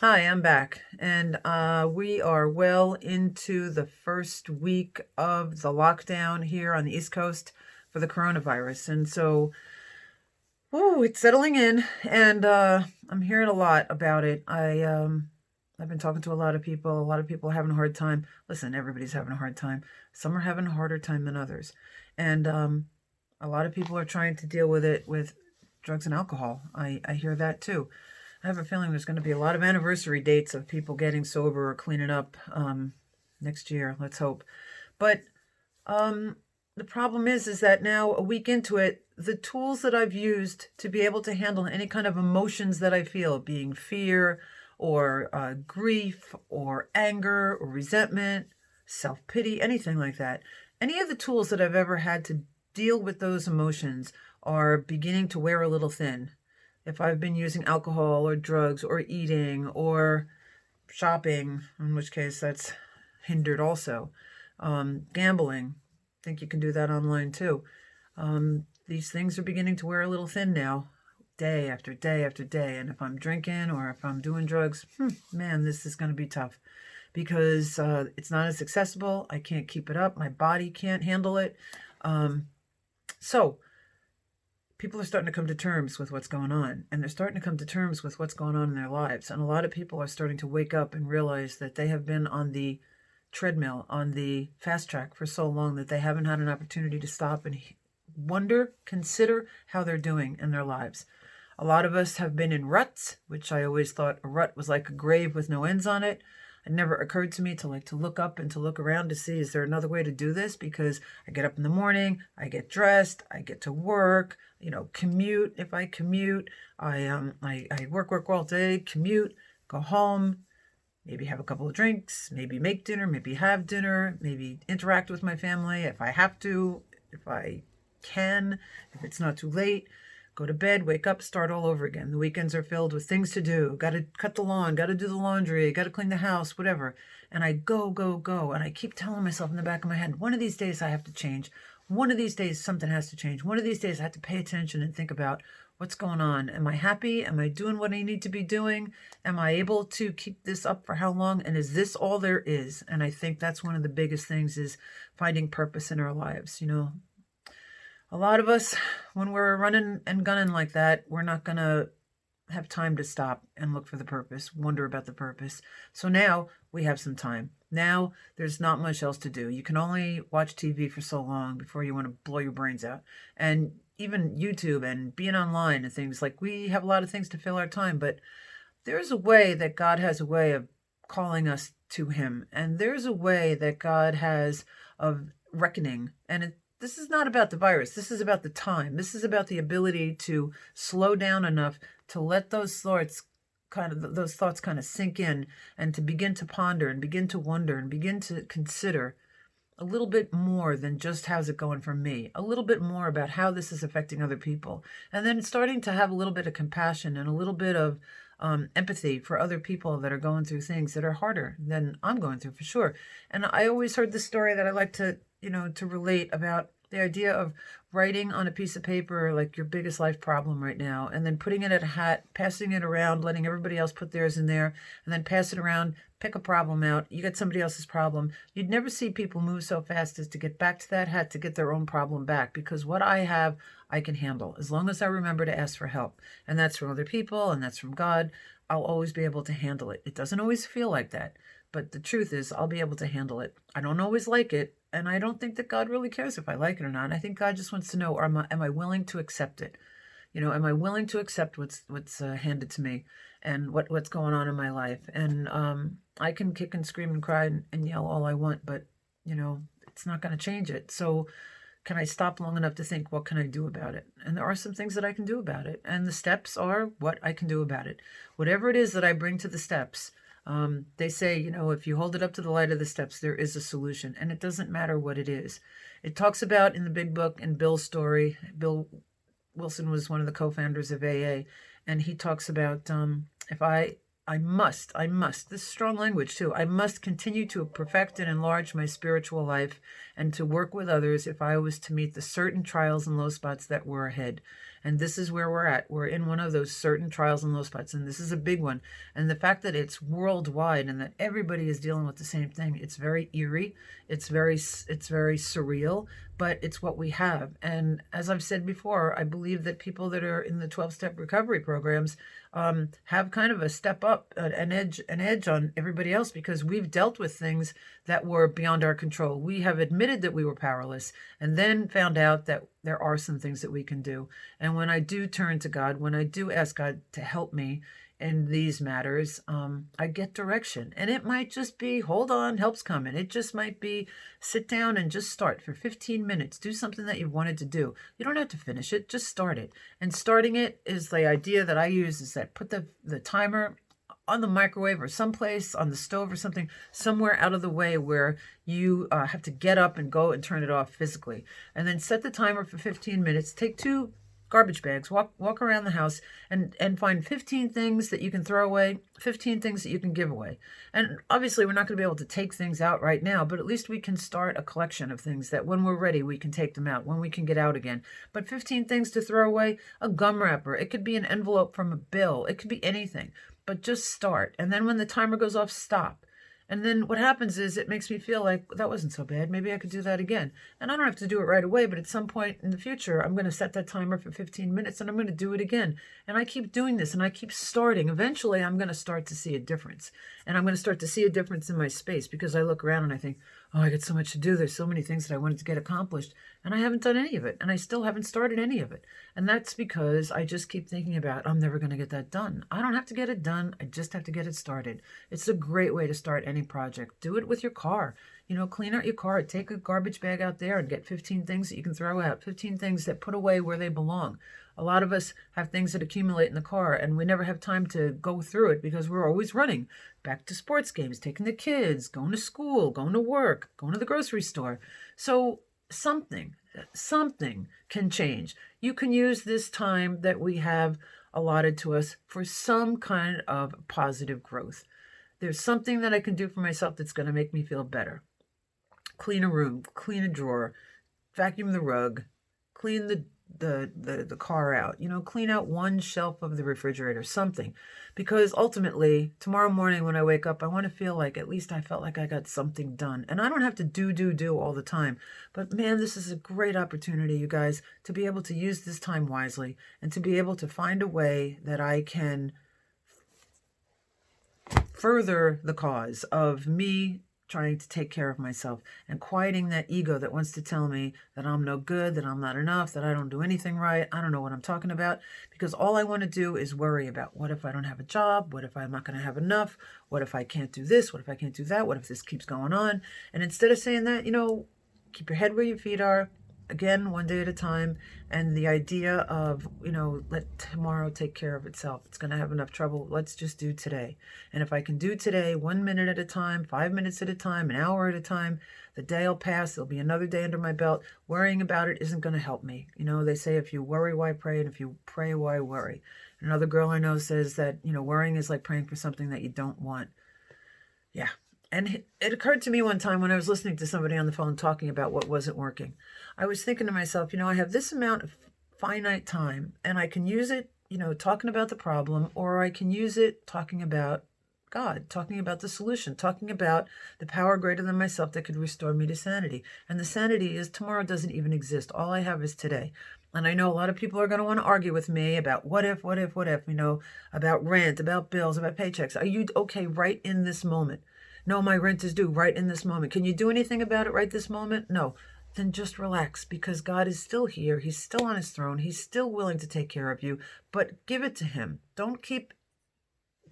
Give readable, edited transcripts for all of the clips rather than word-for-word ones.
Hi, I'm back, and we are well into the first week of the lockdown here on the East Coast for the coronavirus. And so, it's settling in, and I'm hearing a lot about it. I've been talking to a lot of people. A lot of people are having a hard time. Listen, everybody's having a hard time. Some are having a harder time than others, and a lot of people are trying to deal with it with drugs and alcohol. I hear that too. I have a feeling there's going to be a lot of anniversary dates of people getting sober or cleaning up next year. Let's hope. But um, the problem is that now a week into it, the tools that I've used to be able to handle any kind of emotions that I feel, being fear or grief or anger or resentment, self-pity, anything like that, any of the tools that I've ever had to deal with those emotions are beginning to wear a little thin. If I've been using alcohol or drugs or eating or shopping, in which case that's hindered also. Gambling, I think you can do that online too. These things are beginning to wear a little thin now, day after day after day. And if I'm drinking or if I'm doing drugs, man, this is going to be tough because it's not as accessible. I can't keep it up. My body can't handle it. So people are starting to come to terms with what's going on, and they're starting to come to terms with what's going on in their lives. And a lot of people are starting to wake up and realize that they have been on the treadmill, on the fast track for so long that they haven't had an opportunity to stop and wonder, consider how they're doing in their lives. A lot of us have been in ruts, which I always thought a rut was like a grave with no ends on it. It never occurred to me to look up and to look around to see, is there another way to do this? Because I get up in the morning, I get dressed, I get to work, commute. If I commute, I work all day, commute, go home, maybe have a couple of drinks, maybe make dinner, maybe have dinner, maybe interact with my family if I have to, if I can, if it's not too late. Go to bed, wake up, start all over again. The weekends are filled with things to do. Got to cut the lawn, got to do the laundry, got to clean the house, whatever. And I go, go, go. And I keep telling myself in the back of my head, one of these days I have to change. One of these days something has to change. One of these days I have to pay attention and think about what's going on. Am I happy? Am I doing what I need to be doing? Am I able to keep this up for how long? And is this all there is? And I think that's one of the biggest things is finding purpose in our lives. A lot of us, when we're running and gunning like that, we're not going to have time to stop and look for the purpose, wonder about the purpose. So now we have some time. Now there's not much else to do. You can only watch TV for so long before you want to blow your brains out. And even YouTube and being online and things, like, we have a lot of things to fill our time, but there's a way that God has a way of calling us to him. And there's a way that God has of reckoning. And this is not about the virus. This is about the time. This is about the ability to slow down enough to let those thoughts kind of sink in, and to begin to ponder and begin to wonder and begin to consider a little bit more than just how's it going for me, a little bit more about how this is affecting other people, and then starting to have a little bit of compassion and a little bit of empathy for other people that are going through things that are harder than I'm going through, for sure. And I always heard this story that I like to relate about the idea of writing on a piece of paper like your biggest life problem right now, and then putting it in a hat, passing it around, letting everybody else put theirs in there, and then pass it around, pick a problem out. You get somebody else's problem. You'd never see people move so fast as to get back to that hat to get their own problem back, because what I have, I can handle, as long as I remember to ask for help. And that's from other people, and that's from God. I'll always be able to handle it. It doesn't always feel like that, but the truth is I'll be able to handle it. I don't always like it, and I don't think that God really cares if I like it or not. I think God just wants to know, am I willing to accept it? Am I willing to accept what's handed to me, and what's going on in my life? And I can kick and scream and cry and yell all I want, but it's not going to change it. So can I stop long enough to think, what can I do about it? And there are some things that I can do about it, and the steps are what I can do about it. Whatever it is that I bring to the steps, they say, if you hold it up to the light of the steps, there is a solution, and it doesn't matter what it is. It talks about in the big book, in Bill's story, Bill Wilson was one of the co-founders of AA, and he talks about if I must, this is strong language too, I must continue to perfect and enlarge my spiritual life and to work with others if I was to meet the certain trials and low spots that were ahead. And this is where we're at. We're in one of those certain trials and low spots, and this is a big one. And the fact that it's worldwide and that everybody is dealing with the same thing, it's very eerie. It's very surreal, but it's what we have. And as I've said before, I believe that people that are in the 12-step recovery programs have kind of a step up, an edge on everybody else, because we've dealt with things that were beyond our control. We have admitted that we were powerless and then found out that there are some things that we can do. And when I do turn to God, when I do ask God to help me in these matters, I get direction. And it might just be, hold on, help's coming. It just might be, sit down and just start for 15 minutes. Do something that you've wanted to do. You don't have to finish it, just start it. And starting it is the idea that I use, is that put the timer on the microwave or someplace on the stove or something, somewhere out of the way where you have to get up and go and turn it off physically. And then set the timer for 15 minutes. Take 2 garbage bags, walk around the house and find 15 things that you can throw away, 15 things that you can give away. And obviously we're not going to be able to take things out right now, but at least we can start a collection of things that when we're ready, we can take them out, when we can get out again. But 15 things to throw away, a gum wrapper, it could be an envelope from a bill, it could be anything, but just start. And then when the timer goes off, stop. And then what happens is it makes me feel like that wasn't so bad. Maybe I could do that again. And I don't have to do it right away, but at some point in the future, I'm going to set that timer for 15 minutes and I'm going to do it again. And I keep doing this and I keep starting. Eventually, I'm going to start to see a difference. And I'm going to start to see a difference in my space, because I look around and I think, oh, I got so much to do. There's so many things that I wanted to get accomplished. And I haven't done any of it. And I still haven't started any of it. And that's because I just keep thinking about, I'm never going to get that done. I don't have to get it done. I just have to get it started. It's a great way to start any project. Do it with your car. Clean out your car. Take a garbage bag out there and get 15 things that you can throw out. 15 things that put away where they belong. A lot of us have things that accumulate in the car and we never have time to go through it because we're always running back to sports games, taking the kids, going to school, going to work, going to the grocery store. So something can change. You can use this time that we have allotted to us for some kind of positive growth. There's something that I can do for myself that's going to make me feel better. Clean a room, clean a drawer, vacuum the rug, clean the car out, clean out one shelf of the refrigerator, something. Because ultimately, tomorrow morning when I wake up, I want to feel like at least I felt like I got something done. And I don't have to do all the time. But man, this is a great opportunity, you guys, to be able to use this time wisely and to be able to find a way that I can further the cause of me trying to take care of myself and quieting that ego that wants to tell me that I'm no good, that I'm not enough, that I don't do anything right. I don't know what I'm talking about, because all I want to do is worry about, what if I don't have a job? What if I'm not going to have enough? What if I can't do this? What if I can't do that? What if this keeps going on? And instead of saying that, keep your head where your feet are. Again, one day at a time. And the idea of, let tomorrow take care of itself. It's going to have enough trouble. Let's just do today. And if I can do today 1 minute at a time, 5 minutes at a time, an hour at a time, the day will pass. There'll be another day under my belt. Worrying about it isn't going to help me. They say, if you worry, why pray? And if you pray, why worry? Another girl I know says that, worrying is like praying for something that you don't want. Yeah. And it occurred to me one time when I was listening to somebody on the phone talking about what wasn't working. I was thinking to myself, I have this amount of finite time and I can use it, talking about the problem, or I can use it talking about God, talking about the solution, talking about the power greater than myself that could restore me to sanity. And the sanity is tomorrow doesn't even exist. All I have is today. And I know a lot of people are going to want to argue with me about what if, about rent, about bills, about paychecks. Are you okay right in this moment? No, my rent is due right in this moment. Can you do anything about it right this moment? No. Then just relax, because God is still here. He's still on his throne. He's still willing to take care of you, but give it to him. Don't keep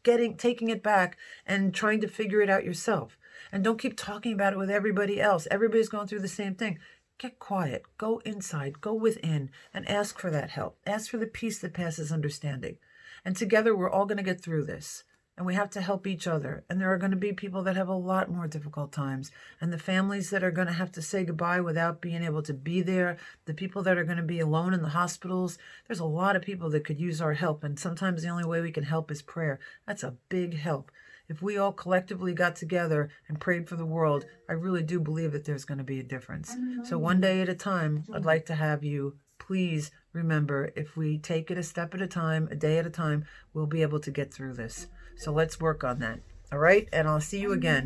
taking it back and trying to figure it out yourself. And don't keep talking about it with everybody else. Everybody's going through the same thing. Get quiet. Go inside. Go within and ask for that help. Ask for the peace that passes understanding. And together we're all going to get through this. And we have to help each other. And there are going to be people that have a lot more difficult times. And the families that are going to have to say goodbye without being able to be there. The people that are going to be alone in the hospitals. There's a lot of people that could use our help. And sometimes the only way we can help is prayer. That's a big help. If we all collectively got together and prayed for the world, I really do believe that there's going to be a difference. So one day at a time, I'd like to have you please remember, if we take it a step at a time, a day at a time, we'll be able to get through this. So let's work on that. All right? And I'll see you again.